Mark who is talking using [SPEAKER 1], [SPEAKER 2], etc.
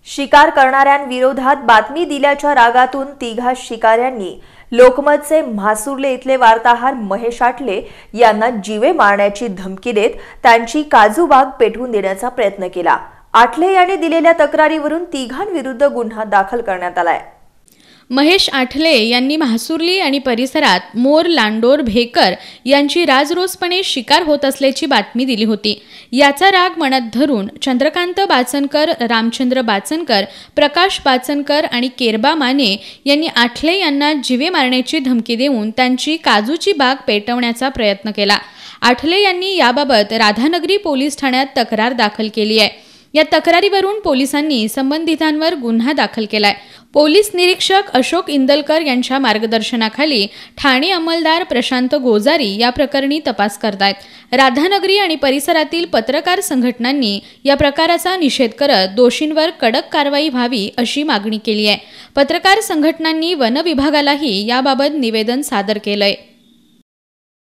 [SPEAKER 1] शिकार करणाऱ्यांविरोधात बातमी दिल्याच्या रागातून तिघा शिकाऱ्यांनी लोकमतचे म्हासुर्ले इथले वार्ताहर महेश आठले यांना जीवे मारण्याची धमकी देत त्यांची काजू बाग पेटवून देण्याचा प्रयत्न केला। आठले यांनी दिलेल्या तक्रारीवरून तिघांविरुद्ध गुन्हा दाखल करण्यात आलाय।
[SPEAKER 2] महेश आठले यांनी म्हासुर्ली आणि परिसरात मोर लांडोर भेकर यांची राजरोसपणे शिकार होत असल्याची बातमी दिली होती। याचा राग मनात धरून चंद्रकांत बाचनकर, रामचंद्र बाचनकर, प्रकाश बाचनकर आणि केरबा माने यांनी आठले यांना जीवे मारण्याची धमकी देऊन त्यांची काजूची बाग पेटवण्याचा प्रयत्न केला। आठले यांनी याबाबत राधानगरी पोलीस ठाण्यात तक्रार दाखल केली आहे। या तक्रारीवरून पोलिसांनी संबंधितांवर गुन्हा दाखल केलाय। पोलीस निरीक्षक अशोक इंदलकर यांच्या मार्गदर्शनाखाली ठाणे अंमलदार प्रशांत गोजारी या प्रकरणी तपास करतायत। राधानगरी आणि परिसरातील पत्रकार संघटनांनी या प्रकाराचा निषेध करत दोषींवर कडक कारवाई व्हावी अशी मागणी केली आहे। पत्रकार संघटनांनी वन विभागालाही याबाबत निवेदन सादर केलंय।